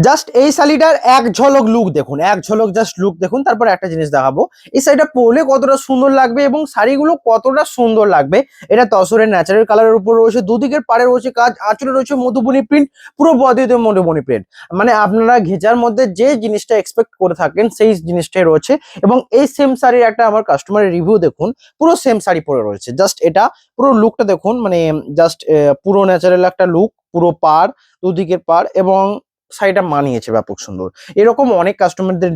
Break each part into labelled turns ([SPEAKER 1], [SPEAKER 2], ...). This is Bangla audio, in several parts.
[SPEAKER 1] জাস্ট এই শাড়িটার এক ঝলক লুক দেখুন, এক ঝলক জাস্ট লুক দেখুন, তারপর একটা জিনিস দেখাবো এই শাড়িটা পরলে কতটা সুন্দর লাগবে এবং শাড়িগুলো কতটা সুন্দর লাগবে। এটা তসরের ন্যাচারাল কালারের উপর রয়েছে, দুদিকের পাড়ে রয়েছে কাজ, আঁচলে রয়েছে মধুবনী প্রিন্ট, পুরো বডিতে মধুবনী প্রিন্ট। মানে আপনারা ঘেঁচার মধ্যে যে জিনিসটা এক্সপেক্ট করে থাকেন সেই জিনিসটাই রয়েছে। এবং এই সেম শাড়ির একটা আমার কাস্টমারের রিভিউ দেখুন, পুরো সেম শাড়ি পরে রয়েছে। জাস্ট এটা পুরো লুকটা দেখুন, মানে জাস্ট পুরো ন্যাচারাল একটা লুক, পুরো পাড়, দুদিকের পাড় এবং শাড়িটা মানিয়েছে ব্যাপক সুন্দর। এরকম অনেক কাস্টমারদের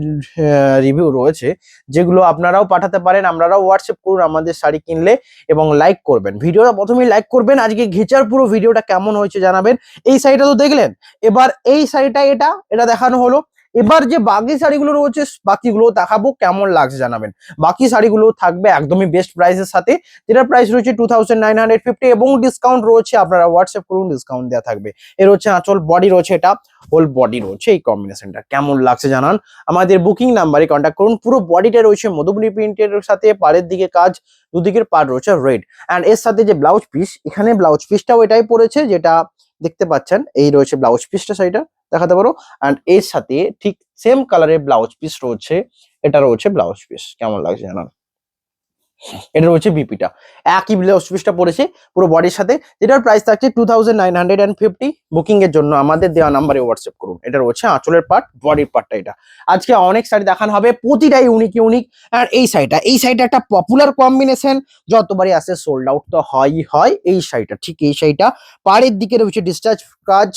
[SPEAKER 1] রিভিউ রয়েছে যেগুলো আপনারাও পাঠাতে পারেন, আপনারাও হোয়াটসঅ্যাপ করুন আমাদের শাড়ি কিনলে এবং লাইক করবেন। ভিডিওটা প্রথমেই লাইক করবেন। আজকে ঘেচার পুরো ভিডিওটা কেমন হয়েছে জানাবেন। এই শাড়িটা তো দেখলেন, এবার এই শাড়িটা এটা এটা দেখানো হলো। এবার যে বাকি শাড়িগুলো রয়েছে বাকিগুলো দেখাবো, কেমন লাগছে জানাবেন। বাকি শাড়িগুলো থাকবে একদমই বেস্ট প্রাইসের সাথে, যেটার প্রাইস রয়েছে 2950 এবং ডিসকাউন্ট রয়েছে, আপনারা হোয়াটসঅ্যাপ করুন, ডিসকাউন্ট দেওয়া থাকবে। এর হচ্ছে আঁচল, বডি রয়েছে এটা, হোল বডি রয়েছে। এই কম্বিনেশনটা কেমন লাগছে জানান, আমাদের বুকিং নাম্বারে কন্ট্যাক্ট করুন। পুরো বডিটা রয়েছে মধুবনী প্রিন্টের সাথে, পাড়ের দিকে কাজ, দুদিকের পাড় রয়েছে রেড। অ্যান্ড এর সাথে যে ব্লাউজ পিস, এখানে ব্লাউজ পিসটাও এটাই পড়েছে যেটা দেখতে পাচ্ছেন, এই রয়েছে ব্লাউজ পিসটা, শাড়িটা দেখাতে পারো। অ্যান্ড এর সাথে ঠিক সেম কালারের ব্লাউজ পিস রয়েছে, এটা রয়েছে ব্লাউজ পিস। কেমন লাগছে জানান। এটা রয়েছে বিপিটা, একই ব্লাউজ পিসটা পড়েছে পুরো বডির সাথে, যেটার প্রাইস থাকছে 2950। বুকিং এর জন্য আমাদের দেওয়া নাম্বারে হোয়াটসঅ্যাপ করুন। এটা রয়েছে আঁচলের পার্ট, বডির পার্টটা এটা। আজকে অনেক শাড়ি দেখানো হবে, প্রতিটাই ইউনিক ইউনিক। আর এই শাড়িটা একটা পপুলার কম্বিনেশন, যতবারই আসে সোল্ড আউট তো হয়ই হয়। এই শাড়িটা, ঠিক এই শাড়িটা, পাড়ের দিকে রয়েছে ডিসচার্জ কাজ,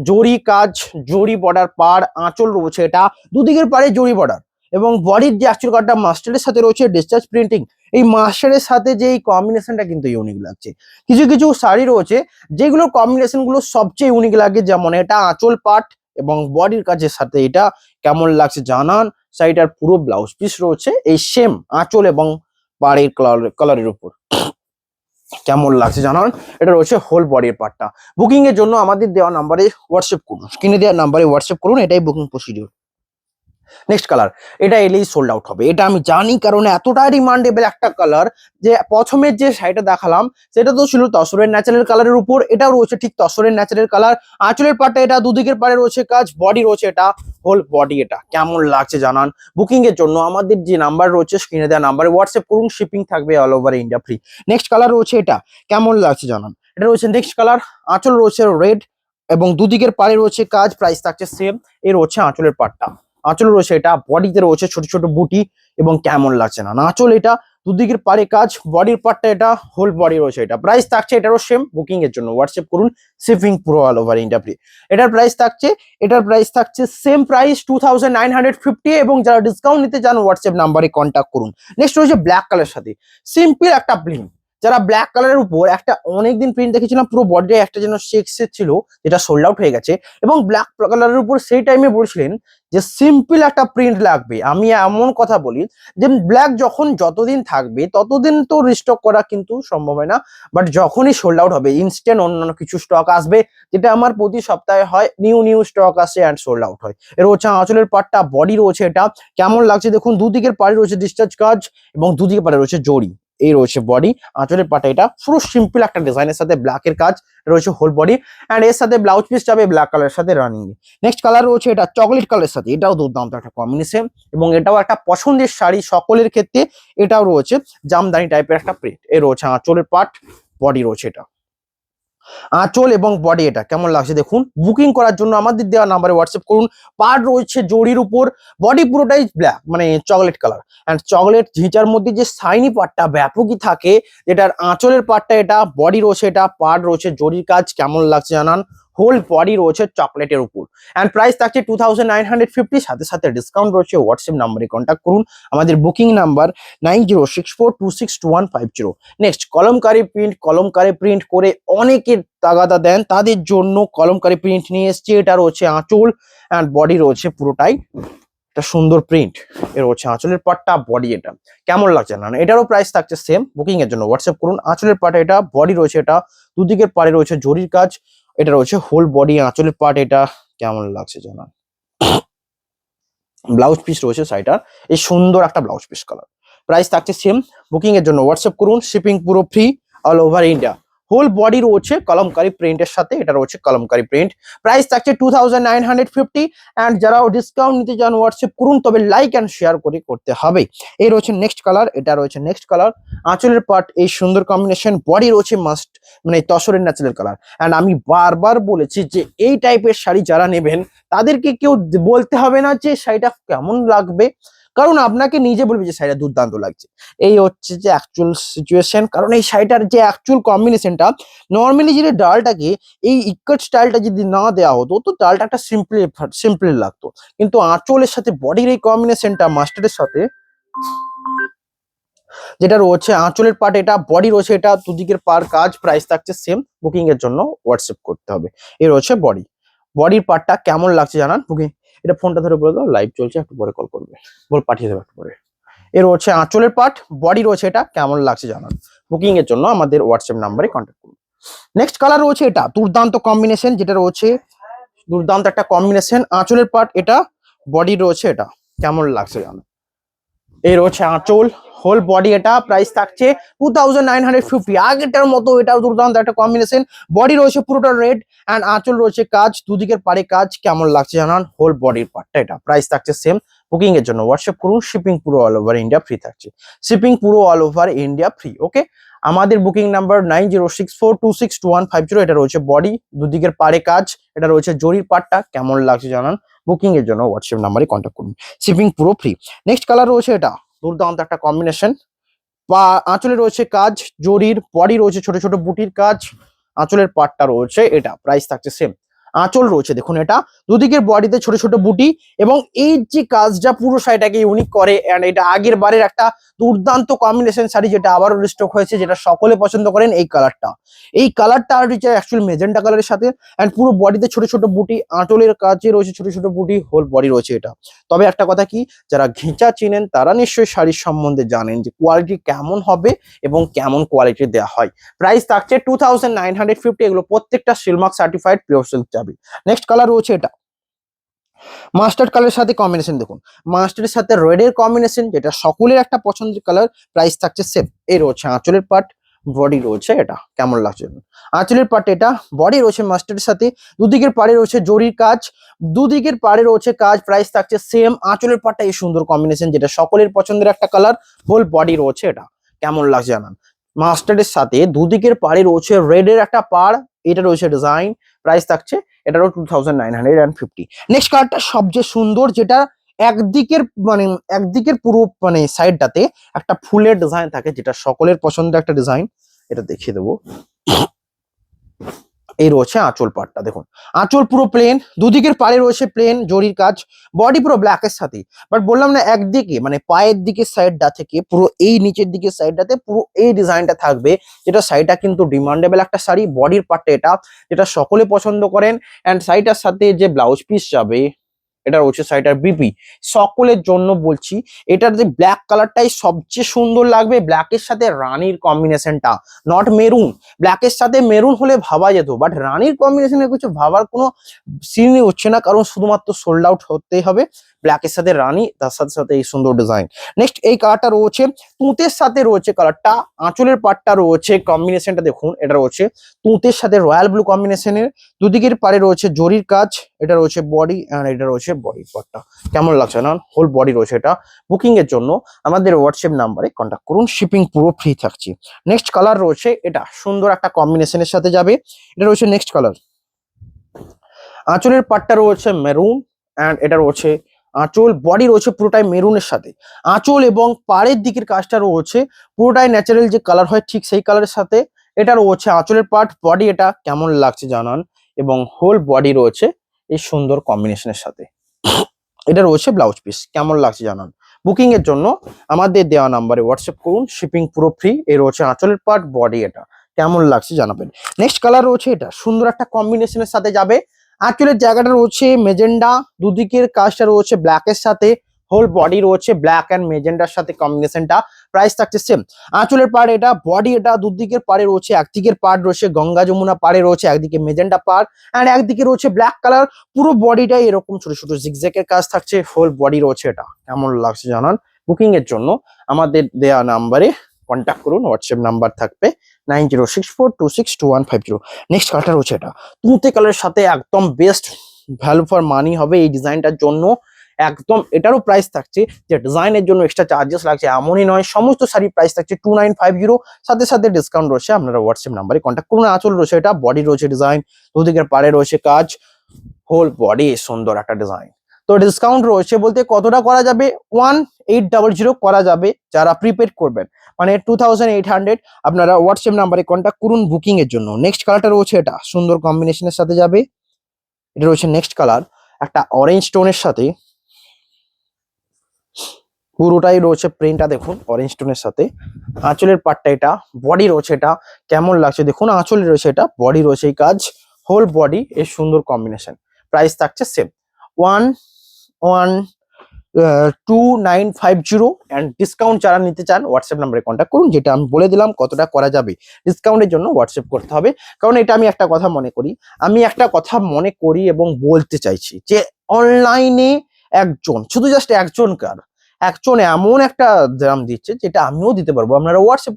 [SPEAKER 1] জরি কাজ, জরি বর্ডার পাড়, আঁচল রয়েছে এটা, দুদিকের পাড়ে জরি বর্ডার এবং বডির যে অ্যাকচুয়াল কার্ডটা মাস্টারের সাথে রয়েছে ডিসচার্জ প্রিন্টিং। এই মাস্টারের সাথে যে এই কম্বিনেশনটা কিন্তু ইউনিক লাগছে। কিছু কিছু শাড়ি রয়েছে যেগুলোর কম্বিনেশন গুলো সবচেয়ে ইউনিক লাগে, যেমন এটা আঁচল পাট এবং বডির কাজের সাথে এটা কেমন লাগছে জানান। শাড়িটার পুরো ব্লাউজ পিস রয়েছে এই সেম আঁচল এবং পাড়ের কালারের উপর, কেমন লাগছে জানান। এটা রয়েছে হোল বডির পার্টটা। বুকিং এর জন্য আমাদের দেওয়া নাম্বারে হোয়াটসঅ্যাপ করুন, স্ক্রিনে দেওয়া নাম্বারে হোয়াটসঅ্যাপ করুন, এটাই বুকিং প্রসিডিউর। নেক্সট কালার, এটা এলেই সোল্ড আউট হবে, এটা আমি জানি, কারণ এতটা ডিমান্ডেবল একটা কালার। যে প্রথমের যে শাড়িটা দেখালাম সেটা তো ছিল তসরের ন্যাচারাল কালারের উপর, এটাও রয়েছে ঠিক তসরের ন্যাচারাল কালার। আঁচলের পাটে এটা, দুদিকের পাড়ে রয়েছে কাজ, বডি রয়েছে এটা হোল বডি। এটা কেমন লাগছে জানান। বুকিং এর জন্য আমাদের যে নাম্বার রয়েছে স্ক্রিনে দেওয়া নাম্বারে হোয়াটসঅ্যাপ করুন, শিপিং থাকবে all over India free. Next colour রয়েছে এটা, কেমন লাগছে জানান। এটা রয়েছে নেক্সট কালার, আঁচল রয়েছে রেড এবং দুদিকের পাড়ে রয়েছে কাজ, প্রাইস থাকছে সেম। এর হচ্ছে আঁচলের পাটটা, আঁচল রয়েছে এটা, বডিতে রয়েছে ছোট ছোট বুটি এবং কেমন লাগছে না আঁচল এটা, দুদিকের পারে কাজ, বডির পার্টটা এটা, হোল বডি রয়েছে এটা। প্রাইস থাকছে এটারও সেম। বুকিং এর জন্য হোয়াটসঅ্যাপ করুন, শিপিং পুরো অল ওভার ইন্ডিয়া ফ্রি। এটার প্রাইস থাকছে সেম প্রাইস 2950 এবং যারা ডিসকাউন্ট নিতে চান হোয়াটসঅ্যাপ নাম্বারে কন্ট্যাক্ট করুন। নেক্সট রয়েছে ব্ল্যাক কালার সাথে সিম্পল একটা প্রিন্ট, যারা ব্ল্যাক কালারের উপর একটা অনেকদিন প্রিন্ট দেখেছিলাম পুরো বডি একটা যেন চেক্সের ছিল, যেটা সোল্ড আউট হয়ে গেছে, এবং ব্ল্যাক কালারের উপর সেই টাইমে বলছিলেন যে সিম্পল একটা প্রিন্ট লাগবে। আমি এমন কথা বলি যে ব্ল্যাক যখন যতদিন থাকবে ততদিন তো রিস্টক করা কিন্তু সম্ভব হয় না, বাট যখনই সোল্ড আউট হবে ইনস্ট্যান্ট অন্যান্য কিছু স্টক আসবে, যেটা আমার প্রতি সপ্তাহে হয়, নিউ নিউ স্টক আসে অ্যান্ড সোল্ড আউট হয়। এর হচ্ছে আঁচলের পাটটা, বডি রয়েছে এটা, কেমন লাগছে দেখুন, দুদিকের পাড়ে রয়েছে ডিসচার্জ কাজ এবং দুদিকের পাড়ে রয়েছে জড়ি। এই রয়েছে বডি, আঁচলের পাটে এটা পুরো সিম্পল একটা ডিজাইনের সাথে ব্ল্যাকের কাজ রয়েছে হোল বডি। অ্যান্ড এর সাথে ব্লাউজ পিস যাবে ব্ল্যাক কালারের সাথে রানিং। নেক্সট কালার রয়েছে এটা চকলেট কালারের সাথে, এটাও দুর্দান্ত একটা কম্বিনেশন এবং এটাও একটা পছন্দের শাড়ি সকলের ক্ষেত্রে। এটাও রয়েছে জামদানি টাইপের একটা প্রিন্ট। এ রয়েছে আঁচলের পাট, বডি রয়েছে এটা, আঁচল এবং বডি এটা কেমন লাগছে দেখুন। বুকিং করার জন্য আমাদের দেওয়া নাম্বারে হোয়াটসঅ্যাপ করুন। পার্ট রয়েছে জরির উপর, বডি পুরোটাই ব্ল্যাক মানে চকলেট কালার। অ্যান্ড চকলেট ঝিঁচার মধ্যে যে শাইনি পার্টটা ব্যাপকই থাকে, যেটার আঁচলের পার্টটা এটা, বডি রয়েছে এটা, পার্ট রয়েছে জরির কাজ, কেমন লাগছে জানান। হোল বডি রয়েছে চকলেটের উপর অ্যান্ড প্রাইস থাকছে 2950, সাথে সাথে ডিসকাউন্ট রয়েছে। হোয়াটসঅ্যাপ নাম্বারে কন্ট্যাক্ট করুন, আমাদের booking number 9064262150। Next kalamkari print করে অনেকের তাগাদা দেন, তাদের জন্য কলমকারি প্রিন্ট নিয়ে এসছে। এটা রয়েছে আঁচল অ্যান্ড বডি রয়েছে পুরোটাই একটা সুন্দর প্রিন্ট। এর হচ্ছে আঁচলের পাটটা, বডি এটা কেমন লাগছে না, এটারও প্রাইস থাকছে সেম। বুকিং এর জন্য হোয়াটসঅ্যাপ করুন। আঁচলের পাটে এটা, বডি রয়েছে এটা, দুদিকের পাড়ে রয়েছে জরির কাজ, এটা রয়েছে হোল বডি, আঁচলের পাট এটা কেমন লাগছে জানান। ব্লাউজ পিস রয়েছে শাড়িটার, এই সুন্দর একটা ব্লাউজ পিস কালার, প্রাইস থাকছে সেম। বুকিং এর জন্য হোয়াটসঅ্যাপ করুন, শিপিং পুরো free all over India. Whole body রয়েছে কলমকারি প্রিন্টের সাথে, এটা রয়েছে কলমকারি প্রিন্ট। প্রাইস থাকছে 2950। অ্যান্ড যারাও ডিসকাউন্ট নিতে চান হোয়াটসঅ্যাপ করুন, তবে লাইক অ্যান্ড শেয়ার করে করতে হবে। এই রয়েছে নেক্সট কালার, এটা রয়েছে নেক্সট কালার। আঁচলের পার্ট এই সুন্দর কম্বিনেশন, বডি রয়েছে মাস্ট মানে তসরের ন্যাচারাল কালার। অ্যান্ড আমি বারবার বলেছি যে এই টাইপের শাড়ি যারা নেবেন তাদেরকে কেউ বলতে হবে না যে শাড়িটা কেমন লাগবে, কারণ আপনাকে নিজে বলবে যে শাড়িটা দুর্দান্ত লাগছে। এই হচ্ছে যে অ্যাকচুয়াল সিচুয়েশন, কারণ এই শাড়িটার যে অ্যাকচুয়াল কম্বিনেশনটা, নর্মালি যদি ডালটাকে এই ইকট স্টাইলটা যদি না দেওয়া হতো তো ডালটা একটা সিম্পলি লাগতো, কিন্তু আঁচলের সাথে বডির এই কম্বিনেশনটা মাস্টারের সাথে যেটা রয়েছে, আঁচলের পার্ট এটা, বডি রয়েছে এটা, দুদিকের পার কাজ। প্রাইস থাকছে সেম, বুকিং এর জন্য হোয়াটসঅ্যাপ করতে হবে। এই রয়েছে বডি, বডির পার্টটা কেমন লাগছে জানান বুকিং। এটা ফোনটা ধরে বলে দাও, লাইভ চলছে, একটু পরে কল করবে, বল পাঠিয়ে দেবে একটু পরে। এর রয়েছে আঁচলের পার্ট, বডি রয়েছে এটা, কেমন লাগছে জানান। বুকিং এর জন্য আমাদের হোয়াটসঅ্যাপ নাম্বারে কন্ট্যাক্ট করুন। নেক্সট কালার রয়েছে এটা, দুর্দান্ত কম্বিনেশন, যেটা রয়েছে দুর্দান্ত একটা কম্বিনেশন। আঁচলের পার্ট এটা, বডি রয়েছে এটা, কেমন লাগছে জানান। এই রয়েছে আঁচল, হোল বডি এটা। প্রাইস থাকছে 2950। আগেরটার মতো এটাও দুর্দান্ত একটা কম্বিনেশন। বডি রয়েছে পুরোটা রেড, অ্যান্ড আঁচল রয়েছে কাজ, দুদিকের পারে কাজ, কেমন লাগছে জানান। হোল বডির পার্টটা এটা, প্রাইস থাকছে সেম। বুকিং এর জন্য হোয়াটসঅ্যাপ করুন, শিপিং পুরো অল ওভার ইন্ডিয়া ফ্রি থাকছে। শিপিং পুরো অল ওভার ইন্ডিয়া ফ্রি, ওকে। আমাদের বুকিং নাম্বার 9064262150। এটা রয়েছে বডি, দুদিকের পারে কাজ, এটা রয়েছে জরির পার্টটা, কেমন লাগছে জানান। বুকিং এর জন্য হোয়াটসঅ্যাপ নাম্বারে কন্ট্যাক্ট করুন, শিপিং পুরো ফ্রি। নেক্সট কালার রয়েছে এটা, দুর্দান্ত একটা কম্বিনেশন। আঁচলে রয়েছে কাজ জরির, বডি রয়েছে ছোট ছোট বুটির কাজ, আঁচলের পার্টটা রয়েছে এটা। প্রাইস থাকছে সেম। আঁচল রয়েছে দেখুন এটা, দুদিকের বডিতে ছোট ছোট বুটি, এবং এই যে কাজটা পুরো শাড়িটাকে ইউনিক করে। এন্ড এটা আগের বারের একটা দুর্দান্ত কম্বিনেশন শাড়ি, যেটা আবারও রিস্টক হয়েছে, যেটা সকলে পছন্দ করেন। এই কালারটা, এই কালারটা আর অ্যাকচুয়াল মেজেন্টা কালারের সাথে। এন্ড পুরো বডিতে ছোট ছোট বুটি, আঁচলের কাজে রয়েছে ছোট ছোট বুটি, হোল বডি রয়েছে এটা। তবে একটা কথা কি, যারা ঘেঁচা চিনেন তারা নিশ্চয়ই শাড়ির সম্বন্ধে জানেন যে কোয়ালিটি কেমন হবে এবং কেমন কোয়ালিটি দেওয়া হয়। প্রাইস থাকছে 2950। এগুলো প্রত্যেকটা সিলমার্ক সার্টিফাইড পিওর সিল্ক যাবে। নেক্সট কালার রয়েছে এটা, মাস্টার্ড কালারের সাথে কম্বিনেশন দেখুন, মাস্টার্ডের সাথে রেডের কম্বিনেশন, যেটা সকলের একটা পছন্দের কালার। প্রাইস থাকছে সেম। এই রয়েছে আঁচলের পার্ট, বডি রয়েছে এটা, কেমন লাগছে আঁচলের পার্ট এটা, বডি রয়েছে মাস্টার্ডের সাথে, দুদিকের পাড়ে রয়েছে জরির কাজ, দুদিকের পাড়ে রয়েছে কাজ। প্রাইস থাকছে সেম। আঁচলের পার্টটা এই সুন্দর কম্বিনেশন, যেটা সকলের পছন্দের একটা কালার। হোল বডি রয়েছে এটা, কেমন লাগছে জানান। মাস্টার্ডের সাথে দুদিকের পাড়ে রয়েছে রেডের একটা পাড়, এটা রয়েছে ডিজাইন। প্রাইস থাকছে এটারও 2950। নেক্সট কালারটা সবচেয়ে সুন্দর, যেটা একদিকের মানে একদিকের পুরো মানে সাইডটাতে একটা ফুলের ডিজাইন থাকে, যেটা সকলের পছন্দের একটা ডিজাইন। এটা দেখিয়ে দেবো। এই রয়েছে আঁচল পাটটা দেখুন, আঁচল পুরো প্লেন, দুদিকের পাড়ে রয়েছে প্লেন জরির কাজ, বডি পুরো ব্ল্যাকের সাথে। বাট বললাম না, একদিকে মানে পায়ের দিকের সাইডটা থেকে পুরো এই নিচের দিকের সাইডটাতে পুরো এই ডিজাইনটা থাকবে, যেটা শাড়িটা কিন্তু ডিমান্ডেবল একটা শাড়ি। বডির পার্টটা এটা, যেটা সকলে পছন্দ করেন। অ্যান্ড শাড়িটার সাথে যে ব্লাউজ পিস যাবে, এটা রয়েছে শাড়িটার বিপি। সকলের জন্য বলছি, এটার যে ব্ল্যাক কালারটাই সবচেয়ে সুন্দর লাগবে। ব্ল্যাকের সাথে রানীর কম্বিনেশনটা, নট মেরুন। ব্ল্যাকের সাথে মেরুন হলে ভাবা যেত, বাট রানীর কম্বিনেশনে কিছু ভাবার কোনো সিনই হচ্ছে না, কারণ শুধুমাত্র সোল্ড আউট হতেই হবে। ব্ল্যাকের সাথে রানী, তার সাথে সাথে এই সুন্দর ডিজাইন। নেক্সট এই কালারটা রয়েছে তুঁতের সাথে রয়েছে কালারটা, আঁচলের পাটটা রয়েছে কম্বিনেশনটা দেখুন, এটা রয়েছে তুঁতের সাথে রয়্যাল ব্লু কম্বিনেশনের, দুদিকের পারে রয়েছে জরির কাজ, এটা রয়েছে বডি, আর এটা রয়েছে বডি পার্টটা, কেমন লাগছে না। হোল বডি রয়েছে এটা। বুকিং এর জন্য আমাদের হোয়াটসঅ্যাপ নাম্বারে কন্ট্যাক্ট করুন, শিপিং পুরো ফ্রি থাকছে। নেক্সট কালার রয়েছে এটা, সুন্দর একটা কম্বিনেশনের সাথে যাবে। এটা রয়েছে নেক্সট কালার, আঁচলের পাটটা রয়েছে মেরুন, অ্যান্ড এটা রয়েছে আঁচল, বডি রয়েছে পুরোটাই মেরুনের সাথে। আঁচল এবং পাড়ের দিকের কাজটা রয়েছে পুরোটাই ন্যাচারাল যে কালার হয় ঠিক সেই কালারের সাথে। এটা রয়েছে আঁচলের পার্ট, বডি এটা, কেমন লাগছে জানান। এবং হোল বডি রয়েছে এই সুন্দর কম্বিনেশনের সাথে। এটা রয়েছে ব্লাউজ পিস, কেমন লাগছে জানান। বুকিং এর জন্য আমাদের দেওয়া নাম্বারে হোয়াটসঅ্যাপ করুন, শিপিং পুরো ফ্রি। এই রয়েছে আঁচলের পার্ট, বডি এটা, কেমন লাগছে জানাবেন। নেক্সট কালার রয়েছে এটা, সুন্দর একটা কম্বিনেশনের সাথে যাবে। আঁচলের জায়গাটা রয়েছে মেজেন্ডা, দুদিকের কাজটা রয়েছে ব্ল্যাকের সাথে, হোল বডি রয়েছে ব্ল্যাক অ্যান্ড মেজেন্ডার সাথে কম্বিনেশনটা। প্রাইস থাকছে সেম। আঁচলের পাড় এটা, বডি এটা, দুদিকের পাড়ে রয়েছে, একদিকের পাড় রয়েছে গঙ্গা যমুনা পাড়ে রয়েছে, একদিকে মেজেন্ডা পাড়, অ্যান্ড একদিকে রয়েছে ব্ল্যাক কালার। পুরো বডিটাই এরকম ছোট ছোট জিগজ্যাগের কাজ থাকছে, হোল বডি রয়েছে এটা, কেমন লাগছে জানান। বুকিং এর জন্য আমাদের দেয়া নাম্বারে কন্ট্যাক্ট করুন, হোয়াটসঅ্যাপ নাম্বার থাকবে 9064262150। নেক্সট কালারটা রয়েছে এটা তুঁতে কালারের সাথে একদম বেস্ট ভ্যালু ফর মানি হবে এই ডিজাইনটার জন্য। একদম এটারও প্রাইস থাকছে, যে ডিজাইনের জন্য এক্সট্রা চার্জেস লাগছে এমনই নয়, সমস্ত শাড়ি প্রাইস থাকছে 2950, সাথে সাথে ডিসকাউন্ট রয়েছে। আপনারা হোয়াটসঅ্যাপ নাম্বারে কন্ট্যাক্ট করুন। আঁচল রয়েছে এটা, বডি রয়েছে ডিজাইন, দুদিকের পাড়ে রয়েছে কাজ, হোল বডি সুন্দর একটা ডিজাইন। তো ডিসকাউন্ট রয়েছে বলতে কতটা করা যাবে, 1800 করা যাবে যারা প্রিপেড করবেন, মানে 2800। আপনারা হোয়াটসঅ্যাপ নাম্বারে কন্ট্যাক্ট করুন বুকিং এর জন্য। নেক্সট কালারটা রয়েছে এটা, সুন্দর কম্বিনেশনের সাথে যাবে। এটা রয়েছে নেক্সট কালার, একটা অরেঞ্জ টোনের সাথে, পুরোটাই রয়েছে প্রিন্টটা দেখুন অরেঞ্জ টোনের সাথে। আঁচলের পাটটা এটা, বডি রয়েছে এটা, কেমন লাগছে দেখুন, আঁচলে রয়েছে এটা, বডি রয়েছে এই কাজ, হোল বডি এর সুন্দর কম্বিনেশন। প্রাইস থাকছে সেম 2950। অ্যান্ড ডিসকাউন্ট যারা নিতে চান হোয়াটসঅ্যাপ নাম্বারে কন্ট্যাক্ট করুন, যেটা আমি বলে দিলাম কতটা করা যাবে। ডিসকাউন্টের জন্য হোয়াটসঅ্যাপ করতে হবে, কারণ এটা আমি একটা কথা মনে করি এবং বলতে চাইছি যে অনলাইনে একজন, শুধু জাস্ট একজন এমন একটা দাম দিচ্ছে যেটা আমিও দিতে পারবো। আপনারা হোয়াটসঅ্যাপ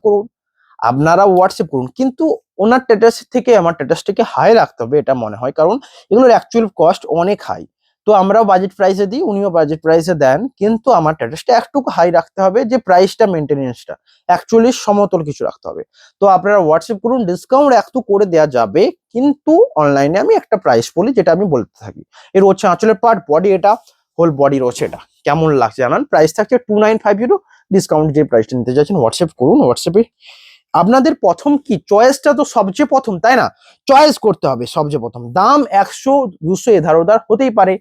[SPEAKER 1] করুন, কিন্তু ওনার স্ট্যাটাস থেকে আমার স্ট্যাটাসটাকে হাই রাখতে হবে এটা মনে হয়, কারণ এগুলোর অ্যাকচুয়াল কস্ট অনেক হাই। তো আমরাও বাজেট প্রাইসে দিই, উনিও বাজেট প্রাইসে দেন, কিন্তু আমার স্ট্যাটাসটা একটু হাই রাখতে হবে, যে প্রাইসটা মেনটেনেন্সটা অ্যাকচুয়ালি সমতল কিছু রাখতে হবে। তো আপনারা হোয়াটসঅ্যাপ করুন, ডিসকাউন্ট একটু করে দেওয়া যাবে, কিন্তু অনলাইনে আমি একটা প্রাইস বলি যেটা আমি বলতে থাকি। এর হচ্ছে আঁচলের পার্ট, বডি এটা, হোল বডি রয়েছে এটা, কেমন লাগছে জানান। প্রাইস থাকছে 2950, ডিসকাউন্ট যে প্রাইসটা নিতে চাচ্ছেন হোয়াটসঅ্যাপ করুন। হোয়াটসঅ্যাপে আপনাদের প্রথম কি চয়েসটা তো সবচেয়ে প্রথম, তাই না? চয়েস করতে হবে সবচেয়ে প্রথম। দাম 100 200 এধার ওধার হতেই পারে,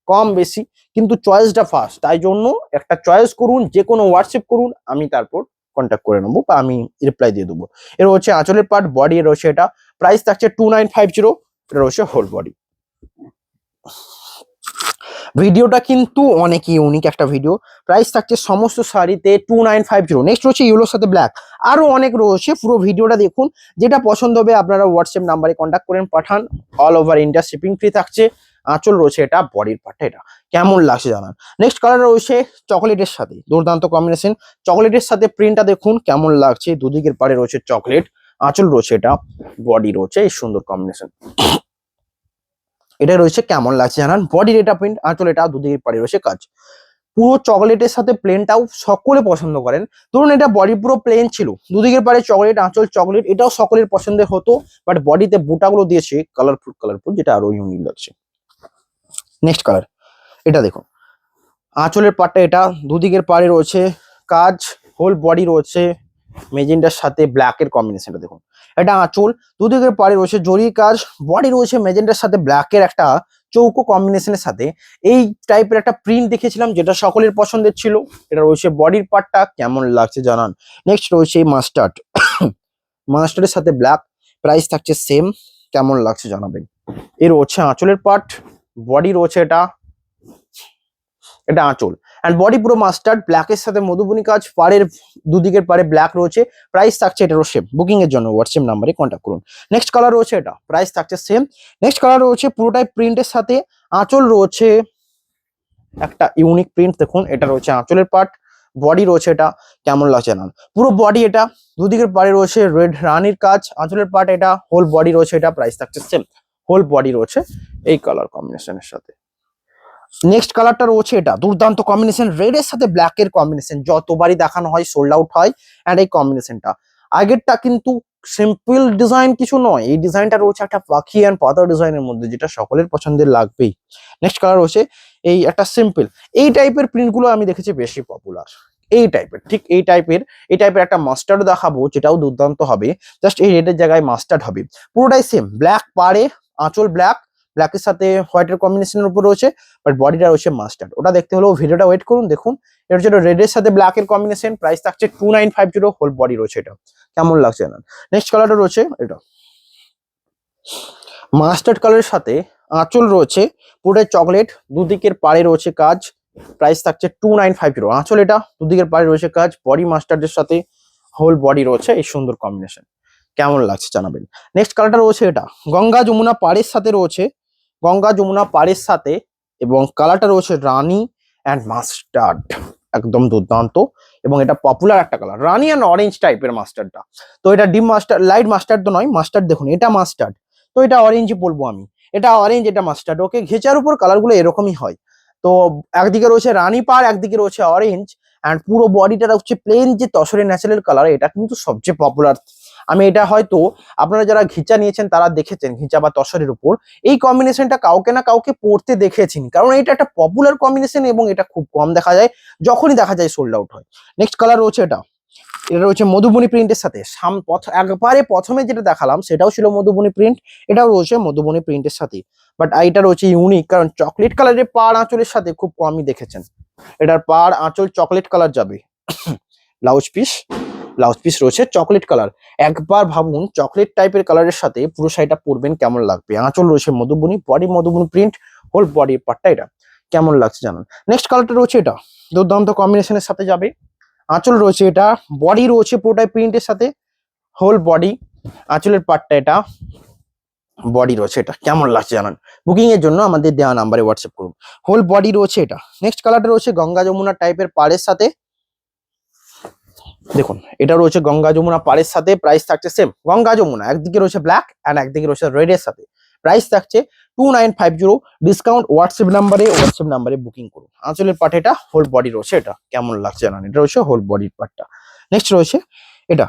[SPEAKER 1] কম বেশি, কিন্তু চয়েসটা ফার্স্ট। তাই জন্য একটা চয়েস করুন, যে কোনো হোয়াটসঅ্যাপ করুন, আমি তারপর কন্ট্যাক্ট করে নেবো বা আমি রিপ্লাই দিয়ে দেবো। এর হচ্ছে আঁচলের পার্ট, বডি রয়েছে এটা, প্রাইস থাকছে 2950। এটা রয়েছে হোল বডি। ভিডিওটা কিন্তু অনেক ইউনিক একটা ভিডিও। প্রাইস থাকছে সমস্ত শাড়িতে 2950। নেক্সট রয়েছে ইয়েলোর সাথে ব্ল্যাক, আরো অনেক রয়েছে, পুরো ভিডিওটা দেখুন। যেটা পছন্দ হবে আপনারা হোয়াটসঅ্যাপ নাম্বারে কন্ট্যাক্ট করেন, পাঠান। All over India shipping free থাকছে। আঁচল রয়েছে এটা, বডির পার্টটা এটা, কেমন লাগছে জানান। নেক্সট কালার রয়েছে চকলেটের সাথে, দুর্দান্ত কম্বিনেশন। চকলেটের সাথে প্রিন্টটা দেখুন কেমন লাগছে, দুদিকের পাড়ে রয়েছে চকলেট, আঁচল রয়েছে এটা, বডি রয়েছে এই সুন্দর কম্বিনেশন। এটা রয়েছে কেমন লাগছে জানান। বডির এটা প্রিন্ট, আঁচল এটা, দুদিকে পাড়ে রয়েছে কাজ। পুরো চকলেটের সাথে প্লেনটাও সকলে পছন্দ করেন। ধরুন এটা বডি পুরো প্লেন ছিল, দুদিকের পাড়ে চকলেট, আঁচল চকলেট, এটাও সকলের পছন্দের হতো, বাট বডিতে বুটাগুলো দিয়েছে কালারফুল, যেটা আরো ইউনিক লাগছে। নেক্সট কালার এটা দেখুন, আঁচলের পাটটা এটা, দুদিকের পাড়ে রয়েছে কাজ, হোল বডি রয়েছে মেজেন্টার সাথে ব্ল্যাকের কম্বিনেশনটা দেখুন। এটা আঁচল, দুদিকের পাড়ে রয়েছে জরি কাজ, বডি রয়েছে মেজেন্টার সাথে ব্ল্যাকের একটা চৌকো কম্বিনেশনের সাথে। এই টাইপের একটা প্রিন্ট দেখেছিলাম যেটা সকলের পছন্দের ছিল। এটা রয়েছে বডির পার্টটা, কেমন লাগছে জানান। নেক্সট রয়েছে মাস্টার্ডের সাথে ব্ল্যাক, প্রাইস থাকছে সেম, কেমন লাগছে জানাবেন। এর রয়েছে আঁচলের পার্ট, বডি রয়েছে এটা আঁচল, অ্যান্ড বডি পুরো মাস্টার্ড ব্ল্যাকের সাথে মধুবনী কাজ, পাড়ের দুদিকের পাড়ে ব্ল্যাক রয়েছে। প্রাইস থাকছে এটারও সেম, বুকিং এর জন্য হোয়াটসঅ্যাপ নাম্বারে কন্ট্যাক্ট করুন। নেক্সট কালার রয়েছে এটা, প্রাইস থাকছে সেম। নেক্সট কালার রয়েছে পুরোটাই প্রিন্টের সাথে, আঁচল রয়েছে একটা ইউনিক প্রিন্ট দেখুন। এটা রয়েছে আঁচলের পার্ট, বডি রয়েছে এটা, কেমন লাগছে না। পুরো বডি এটা, দুদিকের পাড়ে রয়েছে রেড রানির কাজ, আঁচলের পার্ট এটা, হোল বডি রয়েছে এটা, প্রাইস থাকছে সেম, হোল বডি রয়েছে এই কালার কম্বিনেশনের সাথে। নেক্সট কালারটা রয়েছে এটা, দুর্দান্ত কম্বিনেশন, রেড এর সাথে ব্ল্যাক এর কম্বিনেশন, যতবারই দেখানো হয় সোল্ড আউট হয়। এন্ড এই কম্বিনেশনটা আগেরটা কিন্তু সিম্পল ডিজাইন কিছু নয়, এই ডিজাইনটা রয়েছে একটা পাখি এন্ড পাতা ডিজাইনের মধ্যে, যেটা সকলের পছন্দের লাগবেই। নেক্সট কালার রয়েছে এই একটা সিম্পল, এই টাইপের প্রিন্টগুলো আমি দেখেছি বেশি পপুলার। এই টাইপের, ঠিক এই টাইপের একটা মাস্টার্ড দেখাবো, যেটাও দুর্দান্ত হবে। জাস্ট এই রেডের জায়গায় মাস্টার্ড হবে, পুরোটাই সেম, ব্ল্যাক পাড়ে আঁচল ব্ল্যাকের সাথে হোয়াইটের কম্বিনেশনের উপর রয়েছে, বাট বডিটা রয়েছে মাস্টার্ড। ওটা দেখতে হলেও ভিডিওটা ওয়েট করুন, দেখুন। এর জন্য রেডের সাথে ব্ল্যাকের কম্বিনেশন, প্রাইস থাকছে 2950, হোল বডি রয়েছে এটা, কেমন লাগছে না। নেক্সট কালারটা রয়েছে এটা, মাস্টার্ড কালারের সাথে আঁচল রয়েছে পুরোটাই চকলেট, দুদিকের পাড়ে রয়েছে কাজ, প্রাইস থাকছে 2950। আঁচল এটা, দুদিকের পাড়ে রয়েছে কাজ, বডি মাস্টার্ডের সাথে হোল বডি রয়েছে এই সুন্দর কম্বিনেশন, কেমন লাগছে জানাবেন। নেক্সট কালারটা রয়েছে এটা, গঙ্গা যমুনা পাড়ের সাথে রয়েছে, এবং কালারটা রয়েছে রানী অ্যান্ড মাস্টার্ড, একদম দুর্দান্ত। এবং এটা পপুলার একটা কালার, রানি অ্যান্ড অরেঞ্জ টাইপের মাস্টার্ডটা। তো এটা ডিপ মাস্টার্ড, লাইট মাস্টার্ড তো নয়, মাস্টার্ড দেখুন, এটা মাস্টার্ড, তো এটা অরেঞ্জই বলবো আমি, এটা অরেঞ্জ এটা মাস্টার্ড। ওকে, ঘেচার উপর কালারগুলো এরকমই হয়। তো একদিকে রয়েছে রানী পাড়, একদিকে রয়েছে অরেঞ্জ, অ্যান্ড পুরো বডিটা হচ্ছে প্লেন যে তসরের ন্যাচারাল কালার, এটা কিন্তু সবচেয়ে পপুলার। আমি এটা হয়তো আপনারা যারা ঘিচা নিয়েছেন তারা দেখেছেন, ঘিচা বা তসরের উপর এই কম্বিনেশনটা কাউকে না কাউকে পড়তে দেখেছেন, কারণ এটা একটা পপুলার কম্বিনেশন এবং এটা খুব কম দেখা যায়, যখনই দেখা যায় সোল্ড আউট হয়। নেক্সট কালার রয়েছে এটা, এটা রয়েছে মধুবনী প্রিন্টের সাথে, একবারে প্রথমে যেটা দেখালাম সেটাও ছিল মধুবনী প্রিন্ট, এটাও রয়েছে মধুবনী প্রিন্টের সাথে, বাট এটা রয়েছে ইউনিক, কারণ চকলেট কালারের পাড় আঁচলের সাথে খুব কমই দেখেছেন। এটার পাড় আঁচল চকলেট কালার যাবে। ব্লাউজ পিস রয়েছে চকলেট কালার। একবার ভাবুন চকলেট টাইপের কালারের সাথে পুরো শাড়িটা পরবেন কেমন লাগবে। আঁচল রয়েছে Madhubani, body Madhubani print, whole বডির পার্টটা এটা কেমন লাগছে জানান। নেক্সট কালারটা রয়েছে এটা, দুর্দান্ত কম্বিনেশনের সাথে যাবে। আঁচল রয়েছে এটা, বডি রয়েছে পুরোটাই প্রিন্টের সাথে, হোল বডি, আঁচলের পার্টটা এটা, বডি রয়েছে এটা কেমন লাগছে জানান। বুকিং এর জন্য আমাদের দেওয়া নাম্বারে হোয়াটসঅ্যাপ করুন। হোল বডি রয়েছে এটা। নেক্সট কালারটা রয়েছে গঙ্গা যমুনা টাইপের পাড়ের সাথে, দেখুন এটা রয়েছে গঙ্গা যমুনা পাড়ের সাথে, প্রাইস থাকছে সেম। গঙ্গা যমুনা একদিকে রয়েছে ব্ল্যাক অ্যান্ড একদিকে রয়েছে রেড এর সাথে, প্রাইস থাকছে 2950। ডিসকাউন্ট হোয়াটসঅ্যাপ নাম্বারে বুকিং করুন। আঁচলের পার্ট এটা, হোল বডি রয়েছে এটা কেমন লাগছে জানান। এটা রয়েছে হোল বডির পার্টটা। নেক্সট রয়েছে এটা,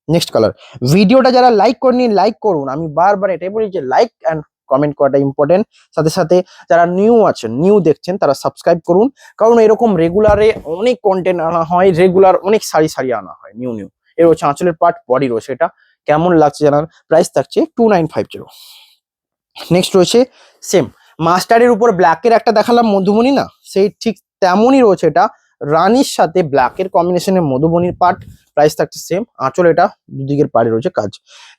[SPEAKER 1] নেক্সট কালার। ভিডিওটা যারা লাইক করেনি লাইক করুন, আমি বারবার এটাই বলি যে লাইক অ্যান্ড কমেন্ট করাটা ইম্পর্টেন্ট। সাথে সাথে যারা নিউ আছেন, নিউ দেখছেন, তারা সাবস্ক্রাইব করুন, কারণ এরকম রেগুলারে অনেক কন্টেন্ট আনা হয়, রেগুলার অনেক সারি আনা হয় নিউ। এর হচ্ছে আঁচলের পার্ট, বডি রয়েছে এটা কেমন লাগছে জানান। প্রাইস থাকছে 2950। নেক্সট রয়েছে সেম মাস্টারের উপর ব্ল্যাকের একটা দেখালাম মধুবনী, না সেই ঠিক তেমনই রয়েছে এটা, রানীর সাথে ব্ল্যাকের কম্বিনেশনের মধুবনীর পার্ট, প্রাইস থাকছে সেম। আঁচল এটা, দুদিকের পাড়ে রয়েছে কাজ।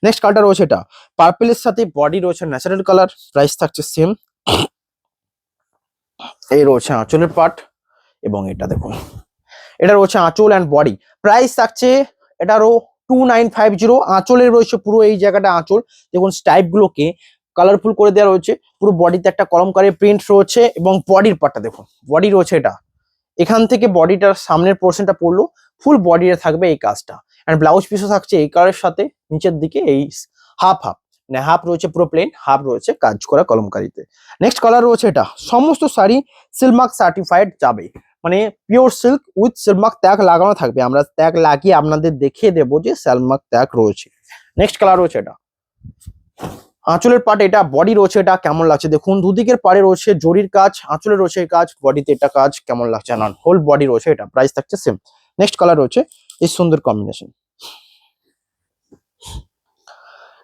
[SPEAKER 1] নেক্সট কালারটা রয়েছে এটা, পার্পেলের সাথে বডি রয়েছে ন্যাচারাল কালার, প্রাইস থাকছে সেম। এই রয়েছে আঁচলের পার্ট এবং এটা দেখুন, এটা রয়েছে আঁচল অ্যান্ড বডি, প্রাইস থাকছে এটারও 2950। আঁচলের রয়েছে পুরো এই জায়গাটা আঁচল, দেখুন স্টাইপ গুলোকে কালারফুল করে দেওয়া রয়েছে, পুরো বডিতে একটা কলমকারী প্রিন্ট রয়েছে এবং বডির পার্টটা দেখুন, বডি রয়েছে এটা, এখান থেকে বডিটার সামনের পোর্শনটা পড়লো, ফুল বডিতে থাকবে এই কাজটা। এন্ড ব্লাউজ পিসও থাকছে এই কালারের সাথে, নিচের দিকে এই হাফ মানে হাফ রয়েছে পুরো প্লেন, হাফ রয়েছে কাজ করা কলমকারিতে। নেক্সট কালার রয়েছে এটা, সমস্ত শাড়ি সিলমার্ক সার্টিফাইড যাবে, মানে pure silk with Silk Mark tag লাগানো থাকবে, আমরা ট্যাগ লাগিয়ে আপনাদের দেখিয়ে দেবো যে সিলমার্ক ট্যাগ রয়েছে। নেক্সট কালার রয়েছে এটা, আঁচলের পার্ট এটা, বডি রয়েছে এটা কেমন লাগছে দেখুন, দুদিকের পাড়ে রয়েছে জরির কাজ, আঁচলে রয়েছে কাজ, বডিতে এটা কাজ কেমন লাগছে জানান। হোল বডি রয়েছে এটা, প্রাইস থাকছে সেম। নেক্সট কালার রয়েছে এই সুন্দর কম্বিনেশন,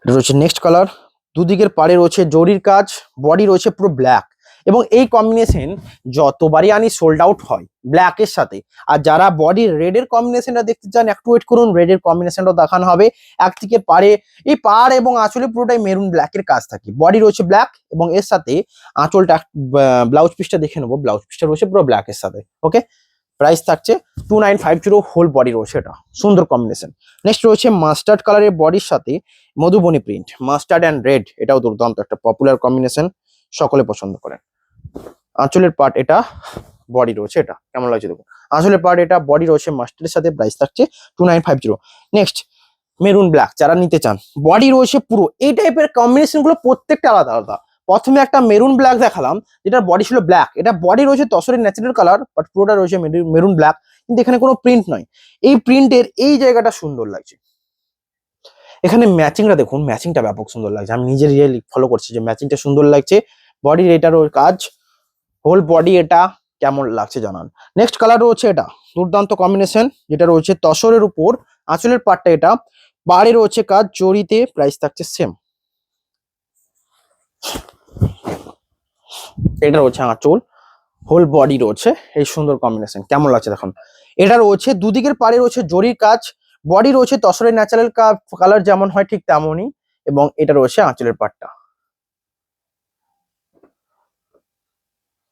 [SPEAKER 1] এটা রয়েছে নেক্সট কালার, দুদিকের পাড়ে রয়েছে জরির কাজ, বডি রয়েছে পুরো ব্ল্যাক, এবং এই কম্বিনেশন যতবারই আনি সোল্ড আউট হয় ব্ল্যাকের সাথে। আর যারা বডির রেড এর কম্বিনেশনটা দেখতে চান একটু ওয়েট করুন, রেড এর কম্বিনেশনটাও দেখানো হবে। একদিকে পাড়ে এই পাড় এবং আঁচলে পুরোটাই মেরুন ব্ল্যাকের কাজ থাকে, বডি রয়েছে ব্ল্যাক এবং এর সাথে আঁচলটা, ব্লাউজ পিসটা দেখে নেবো, ব্লাউজ পিসটা রয়েছে পুরো ব্ল্যাকের সাথে। ওকে, প্রাইস থাকছে 2950, হোল বডি রয়েছে এটা, সুন্দর কম্বিনেশন। নেক্সট রয়েছে মাস্টার্ড কালারের বডির সাথে Madhubani print, mustard and red, এটাও দুর্দান্ত একটা পপুলার কম্বিনেশন, সকলে পছন্দ করেন। আঁচলের পার্ট এটা, বডি রয়েছে এটা কেমন লাগছে দেখুন, আঁচলের পার্ট এটা, বডি রয়েছে মাস্টারের সাথে, প্রাইস থাকছে 2950। নেক্সট মেরুন ব্ল্যাক যারা নিতে চান, বডি রয়েছে পুরো এই টাইপের কম্বিনেশন গুলো প্রত্যেকটা আলাদা আলাদা। প্রথমে একটা মেরুন ব্ল্যাক দেখালাম, যেটার বডি ছিল ব্ল্যাক, এটা বডি রয়েছে তসরের ন্যাচারাল কালার, বাট পুরোটা রয়েছে মেরুন ব্ল্যাক, কিন্তু এখানে কোনো প্রিন্ট নয়। এই প্রিন্টের এই জায়গাটা সুন্দর লাগছে, এখানে ম্যাচিংটা দেখুন, ম্যাচিংটা ব্যাপক সুন্দর লাগছে, আমি নিজে রিয়েলি ফলো করছি যে ম্যাচিংটা সুন্দর লাগছে। বডির এটারও কাজ, হোল বডি এটা কেমন লাগছে জানান। নেক্সট কালার রয়েছে এটা, দুর্দান্ত কম্বিনেশন, যেটা রয়েছে তসরের উপর, আঁচলের পাটটা এটা, পাড়ে রয়েছে কাজ জড়িতে, প্রাইস থাকছে সেম। এটা রয়েছে আঁচল, হোল বডি রয়েছে এই সুন্দর কম্বিনেশন কেমন লাগছে দেখুন। এটা রয়েছে দুদিকের পাড়ে রয়েছে জরির কাজ, বডি রয়েছে তসরের ন্যাচারাল কালার যেমন হয় ঠিক তেমনই, এবং এটা রয়েছে আঁচলের পাটটা।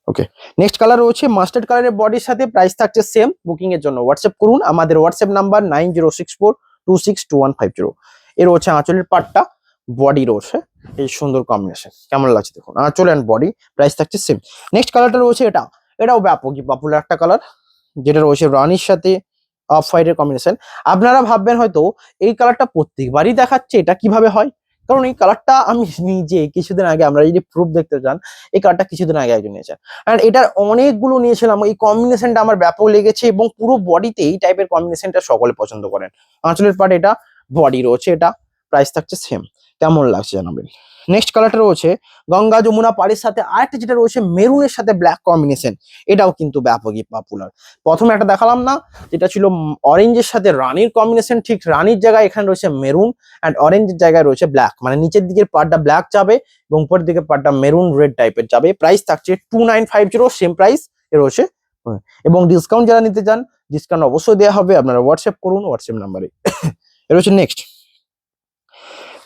[SPEAKER 1] ওকে, নেক্সট কালার রয়েছে মাস্টার্ড কালারের বডির সাথে, প্রাইস থাকছে সেম। বুকিং এর জন্য হোয়াটসঅ্যাপ করুন, আমাদের হোয়াটসঅ্যাপ নাম্বার 9064262150। এর রয়েছে আঁচলের পাটটা, বডি রয়েছে এই সুন্দর কম্বিনেশন কেমন লাগছে দেখুন, আঁচল অ্যান্ড বডি, প্রাইস থাকছে সেম। নেক্সট কালারটা রয়েছে এটা, এটাও ব্যাপকই পপুলার একটা কালার, যেটা রয়েছে রানির সাথে অফ হোয়াইটের কম্বিনেশন। আপনারা ভাববেন হয়তো এই কালারটা প্রত্যেকবারই দেখাচ্ছে, এটা কিভাবে হয়? কারণ এই কালারটা আমি নিজে কিছুদিন আগে, আমরা যদি প্রুফ দেখতে চান, এই কালারটা কিছুদিন আগে একজন নিয়েছেন, আর এটার অনেকগুলো নিয়েছিলাম। এই কম্বিনেশনটা আমার ব্যাপক লেগেছে এবং পুরো বডিতে এই টাইপের কম্বিনেশনটা সকলে পছন্দ করেন। আঁচলের পার্ট এটা, বডি রয়েছে এটা, প্রাইস থাকছে সেম। কেমন লাগছে জানাবেন। নেক্সট কালারটা রয়েছে গঙ্গা যমুনা পাড়ের সাথে আরেকটা যেটা রয়েছে মেরুনের সাথে ব্ল্যাক কম্বিনেশন, এটাও কিন্তু ব্যাপকই পপুলার। প্রথমে একটা দেখালাম না, যেটা ছিল অরেঞ্জের সাথে রানির কম্বিনেশন, ঠিক রানির জায়গায় এখানে রয়েছে মেরুন, অ্যান্ড অরেঞ্জের জায়গায় রয়েছে ব্ল্যাক, মানে নিচের দিকের পার্টটা ব্ল্যাক যাবে এবং উপরের দিকের পার্টটা মেরুন রেড টাইপের যাবে। প্রাইস থাকছে 2950, সেম প্রাইস এ রয়েছে। এবং ডিসকাউন্ট যারা নিতে চান, ডিসকাউন্ট অবশ্যই দেওয়া হবে, আপনারা হোয়াটসঅ্যাপ করুন হোয়াটসঅ্যাপ নাম্বারে। এ রয়েছে নেক্সট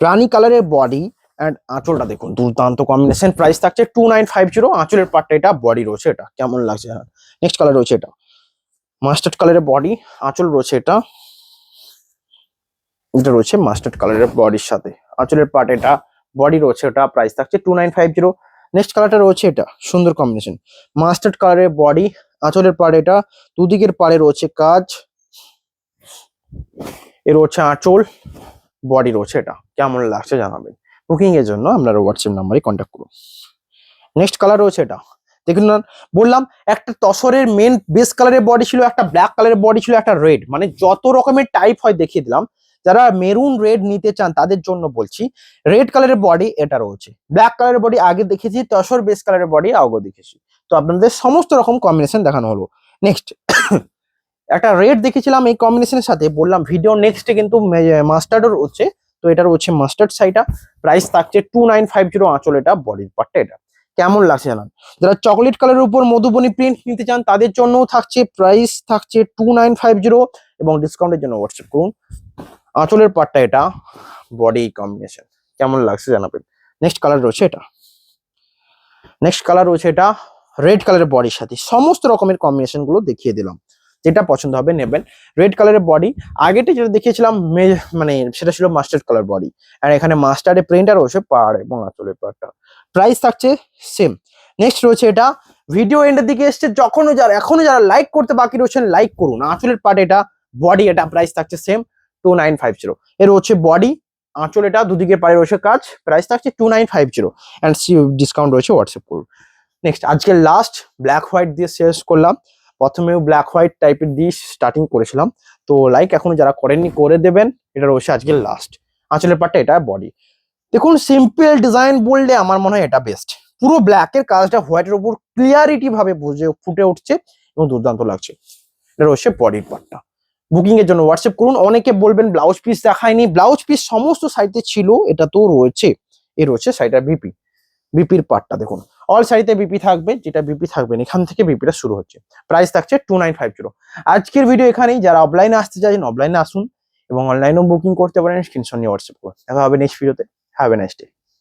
[SPEAKER 1] রানি কালারের বডি অ্যান্ড আঁচলটা দেখুন, দুর্দান্ত কম্বিনেশন। প্রাইস থাকছে 2950, আঁচলের পার্টটা এটা, বডি রয়েছে এটা। কেমন লাগছে? নেক্সট কালার রয়েছে এটা মাস্টার্ড কালারের বডি, আঁচল রয়েছে এটা, এটা রয়েছে মাস্টার্ড কালারের বডির সাথে, আঁচলের পার্ট এটা, বডি রয়েছে এটা। প্রাইস থাকছে 2950। নেক্সট কালারটা রয়েছে এটা, সুন্দর কম্বিনেশন, মাস্টার্ড কালারের বডি, আঁচলের পার্ট এটা, দুদিকের পাড়ে রয়েছে কাজ, এ রয়েছে আঁচল, বডি রয়েছে এটা। কেমন লাগছে জানাবেন। বুকিং এর জন্য আপনারা হোয়াটসঅ্যাপ নাম্বারে কন্ট্যাক্ট করুন। নেক্সট কালার রয়েছে এটা, দেখুন না, বললাম একটা তসরের মেন বেস কালারের বডি ছিল, একটা ব্ল্যাক কালারের বডি ছিল, একটা রেড, মানে যত রকমের টাইপ হয় দেখিয়ে দিলাম। যারা মেরুন রেড নিতে চান তাদের জন্য বলছি, রেড কালারের বডি এটা রয়েছে, ব্ল্যাক কালারের বডি আগে দেখেছি, তসর বেস কালারের বডি আগে দেখেছি, তো আপনাদের সমস্ত রকম কম্বিনেশন দেখানো হলো। নেক্সট একটা রেড দেখেছিলাম এই কম্বিনেশনের সাথে, বললাম ভিডিও নেক্সটে কিন্তু মাস্টার্ডও রয়েছে, তো এটা রয়েছে মাস্টার্ড সাইডটা। প্রাইস থাকছে 2950, আঁচল এটা, বডির পার্টটা এটা। কেমন লাগছে জানান। যারা চকলেট কালারের উপর মধুবনী প্রিন্ট নিতে চান তাদের জন্যও থাকছে, প্রাইস থাকছে 2950 এবং ডিসকাউন্টের জন্য হোয়াটসঅ্যাপ করুন। আঁচলের পার্টটা এটা, বডি কম্বিনেশন। কেমন লাগছে জানাবেন। নেক্সট কালার রয়েছে এটা, নেক্সট কালার রয়েছে এটা রেড কালারের বডির সাথে। সমস্ত রকমের কম্বিনেশন গুলো দেখিয়ে দিলাম, যেটা পছন্দ হবে নেবেন। রেড কালারের বডি, আগেটা যেটা দেখিয়েছিলাম মানে সেটা ছিল মাস্টার্ড কালার বডি, আর এখানে মাস্টার্ডের প্রিন্টার রয়েছে পাড় এবং আঁচলের পাড়টা। প্রাইস থাকছে সেম। নেক্সট রয়েছে এটা, ভিডিও এন্ডের দিকে এসছে, এখনো যারা লাইক করতে বাকি রয়েছেন লাইক করুন। আঁচলের পার্ট এটা, বডি এটা, প্রাইস থাকছে সেম 2950। এর হচ্ছে বডি, আঁচল এটা, দুদিকে পাড়ে রয়েছে কাজ, প্রাইস থাকছে 2950 অ্যান্ড ডিসকাউন্ট রয়েছে, হোয়াটসঅ্যাপ করুন। নেক্সট আজকে লাস্ট ব্ল্যাক হোয়াইট দিয়ে শেষ করলাম, প্রথমেও ব্ল্যাক হোয়াইট টাইপের দিয়ে স্টার্টিং করেছিলাম, তো লাইক এখনো যারা করেননি করে দেবেন। এটা রয়েছে আজকে লাস্ট, আঁচলের পার্টটা এটা, বডি দেখুন, সিম্পল ডিজাইন বললে আমার মনে হয় এটা বেস্ট। পুরো ব্ল্যাকের কাজটা হোয়াইটের উপর ক্লিয়ারিটি ভাবে ফুটে উঠছে এবং দুর্দান্ত লাগছে। এটা রয়েছে বডির পার্টটা। বুকিং এর জন্য হোয়াটসঅ্যাপ করুন। অনেকে বলবেন ব্লাউজ পিস দেখায়নি, ব্লাউজ পিস সমস্ত সাইডে ছিল, এটা তো রয়েছে। এ রয়েছে সাইডের বিপি, বিপির পার্টটা দেখুন, অল সাইডে বিপি থাকবে, যেটা বিপি থাকবে এখান থেকে বিপিটা শুরু হচ্ছে। প্রাইস থাকছে 2950। আজকের ভিডিও এখানেই। যারা অফলাইনে আসতে চাইছেন অফলাইনে আসুন এবং অনলাইনেও বুকিং করতে পারেন, স্ক্রিনশট নিয়ে হোয়াটসঅ্যাপ করুন। দেখা হবে নেক্সট ভিডিওতে। Have a nice day.